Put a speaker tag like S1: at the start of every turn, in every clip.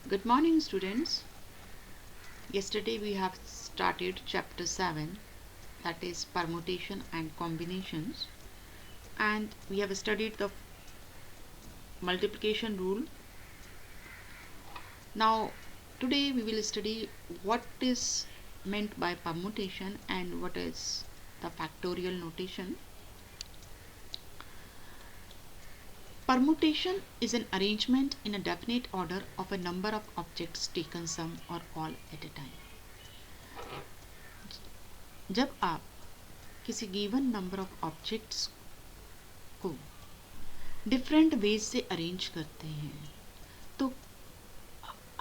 S1: Good morning, students. Yesterday we have started chapter 7, that is permutation and combinations, and we have studied the multiplication rule. Now, today we will study what is meant by permutation and what is the factorial notation. Permutation is an arrangement in a definite order of a number of objects taken some or all at a time. जब आप किसी given number of objects को different ways से arrange करते हैं तो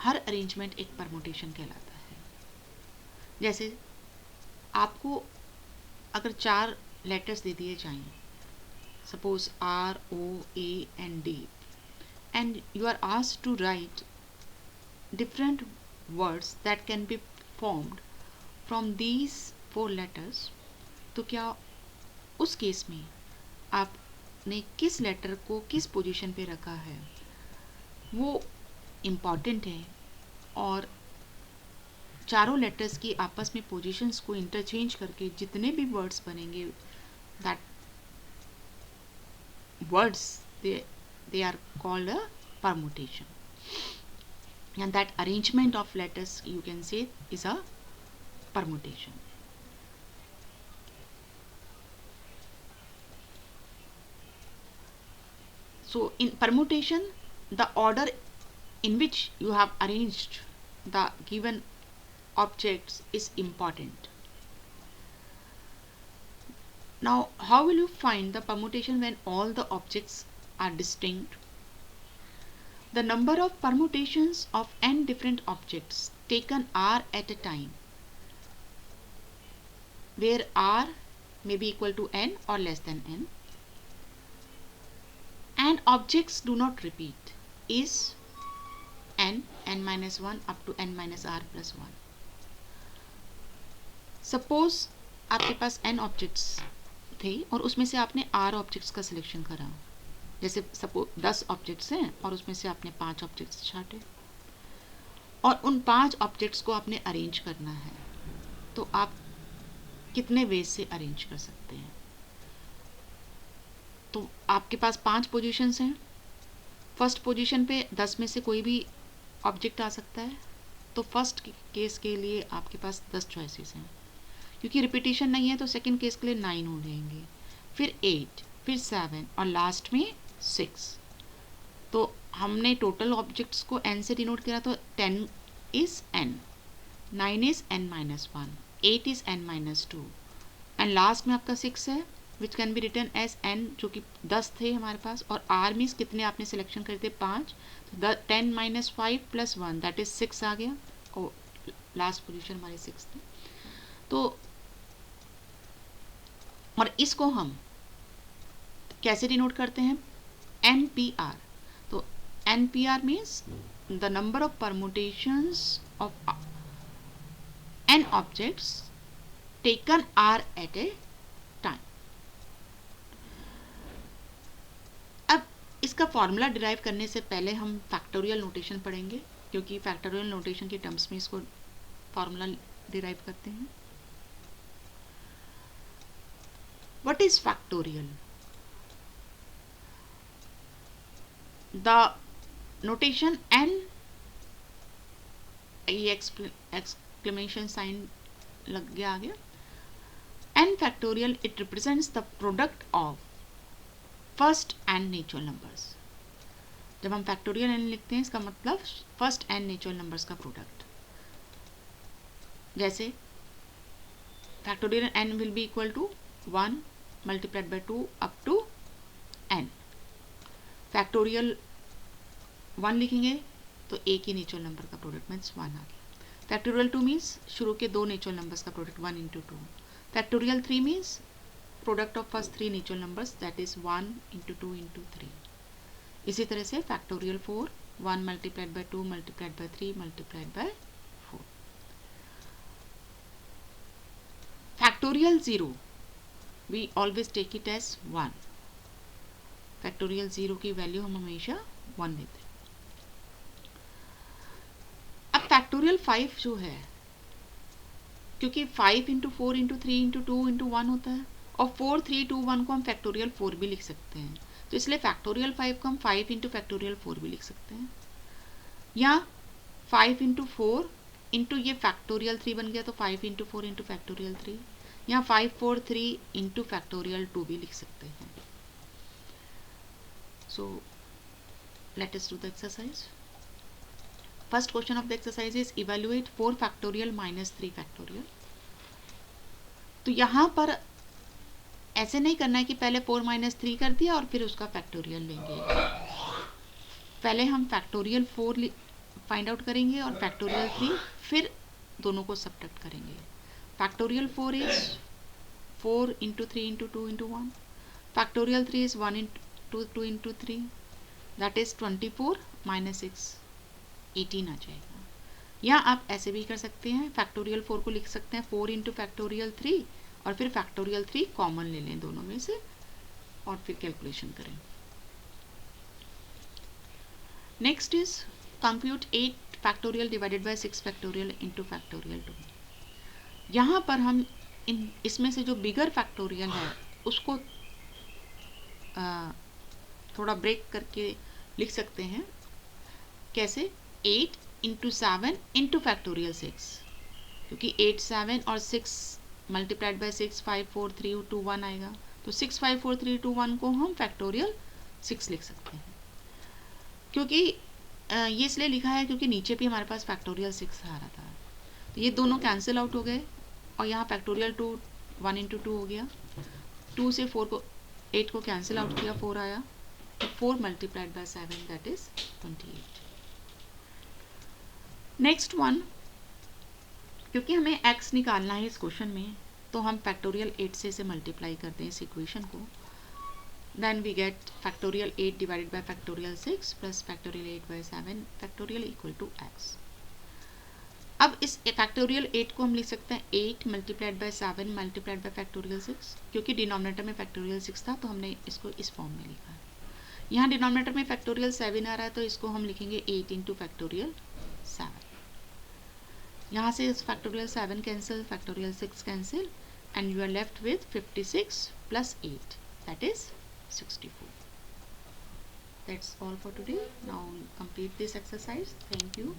S1: हर arrangement एक permutation कहलाता है। जैसे आपको अगर 4 लेटर्स दे दिए जाएं, suppose R O A and D, and you are asked to write different words that can be formed from these 4 letters, तो क्या उस केस में आपने किस लेटर को किस पोजीशन पे रखा है वो इम्पॉर्टेंट है, और चारों लेटर्स की आपस में पोजीशंस को इंटरचेंज करके जितने भी वर्ड्स बनेंगे, that words they are called a permutation, and that arrangement of letters you can say is a permutation. So in permutation, the order in which you have arranged the given objects is important. Now, how will you find the permutation when all the objects are distinct? The number of permutations of n different objects taken r at a time, where r may be equal to n or less than n, and objects do not repeat, is n minus 1 up to n minus r plus 1. Suppose आपके पास n objects थे और उसमें से आपने r objects का selection करा। जैसे suppose 10 objects हैं और उसमें से आपने 5 ऑब्जेक्ट्स छांटे और उन 5 ऑब्जेक्ट्स को आपने अरेंज करना है, तो आप कितने वेज से अरेंज कर सकते हैं? तो आपके पास 5 पोजीशंस हैं। फर्स्ट पोजीशन पे 10 में से कोई भी ऑब्जेक्ट आ सकता है, तो फर्स्ट केस के लिए आपके पास 10 चॉइसेस हैं। क्योंकि रिपीटिशन नहीं है तो सेकंड केस के लिए 9 हो जाएंगे, फिर 8, फिर 7 और लास्ट में 6। तो हमने टोटल ऑब्जेक्ट्स को n से डिनोट किया, तो 10 is n, 9 is n minus 1, 8 is n minus 2, and last में आपका 6 है, which can be written as n, जो कि 10 थे हमारे पास, और r मीन्स कितने आपने सिलेक्शन करे थे 5, तो 10 minus 5 plus 1 दैट इज 6 आ गया, और लास्ट पोजीशन हमारी 6 थी। तो और इसको हम कैसे डिनोट करते हैं? NPR। तो NPR means the number of permutations of n objects taken R at a time. अब इसका फॉर्मूला डिराइव करने से पहले हम फैक्टोरियल नोटेशन पढ़ेंगे, क्योंकि फैक्टोरियल नोटेशन के टर्म्स में इसको फॉर्मूला डिराइव करते हैं। What is factorial? The notation n, ये exclamation sign लग गया आगे, n factorial, it represents the product of first and natural numbers. जब हम factorial n लिखते हैं इसका मतलब first and natural numbers का प्रोडक्ट। जैसे factorial n will be equal to 1 multiplied by 2 up to n। Factorial 1 लिखेंगे तो एक ही नेचुरल नंबर का प्रोडक्ट मीन्स 1 आ गया। फैक्टोरियल 2 मीन्स शुरू के 2 नेचुरल नंबर्स का product 1 into 2। Factorial 3 means product of first 3 natural numbers that is 1 into 2 into 3। इसी तरह से factorial 4 1 multiplied by 2 multiplied by 3 multiplied by 4। Factorial 0 we always take it as 1। Factorial 0 की value हम हमेशा 1 लेते हैं। फैक्टोरियल 5 जो है, क्योंकि 5 इंटू 4 इंटू 3 इंटू 2 इंटू 1 होता है, और 4 3 2 1 को हम फैक्टोरियल 4 भी लिख सकते हैं, तो इसलिए फैक्टोरियल 5 को हम 5 इंटू फैक्टोरियल 4 भी लिख सकते हैं, या 5 इंटू 4 इंटू ये फैक्टोरियल 3 बन गया तो 5 इंटू 4 इंटू फैक्टोरियल 3, या 5 4 3 इंटू फैक्टोरियल 2 भी लिख सकते हैं. सो let us do the exercise. First question of the exercise is evaluate 4 factorial minus 3 factorial. तो यहाँ पर ऐसे नहीं करना है कि पहले 4 माइनस 3 कर दिया और फिर उसका फैक्टोरियल लेंगे. पहले हम फैक्टोरियल 4 फाइंड आउट करेंगे और फैक्टोरियल 3, फिर दोनों को सब्ट्रैक्ट करेंगे. Factorial 4 is 4 into 3 into 2 into 1. Factorial 3 is 1 into 2 into 3, that is 24 minus 6 18 आ जाएगा. या आप ऐसे भी कर सकते हैं, फैक्टोरियल 4 को लिख सकते हैं 4 इंटू फैक्टोरियल 3 और फिर फैक्टोरियल 3 कॉमन ले लें दोनों में से और फिर कैलकुलेशन करें. Next is compute 8 factorial divided by 6 factorial into factorial 2. यहाँ पर हम इसमें से जो बिगर फैक्टोरियल है उसको थोड़ा ब्रेक करके लिख सकते हैं. कैसे? 8 इंटू 7 इंटू फैक्टोरियल 6, क्योंकि 8 7 और 6 मल्टीप्लाइड बाय 6 5 4 3 2 1 आएगा, तो 6 5 4 3 2 1 को हम फैक्टोरियल 6 लिख सकते हैं. क्योंकि ये इसलिए लिखा है क्योंकि नीचे भी हमारे पास फैक्टोरियल 6 आ रहा था, तो ये दोनों कैंसिल आउट हो गए और यहाँ फैक्टोरियल 2 1 इंटू 2 हो गया. 2 से 4 को 8 को कैंसिल आउट किया, 4 आया, तो 4 multiplied by 7 that is 28. Next one, क्योंकि हमें x निकालना है इस क्वेश्चन में, तो हम फैक्टोरियल 8 से इसे मल्टीप्लाई करते हैं इस इक्वेशन को. Then we get factorial 8 divided by factorial 6 plus factorial 8 by 7 factorial equal to x. अब इस फैक्टोरियल 8 को हम लिख सकते हैं 8 multiplied by 7 multiplied by factorial 6, क्योंकि डिनोमिनेटर में फैक्टोरियल 6 था तो हमने इसको इस फॉर्म में लिखा है. यहाँ डिनोमिनेटर में फैक्टोरियल 7 आ रहा है तो इसको हम लिखेंगे 8 इंटू फैक्टोरियल 7. यहाँ से factorial 7 cancel, factorial 6 cancel, and you are left with 56 plus 8 that is 64. That's all for today. Now complete this exercise. Thank you.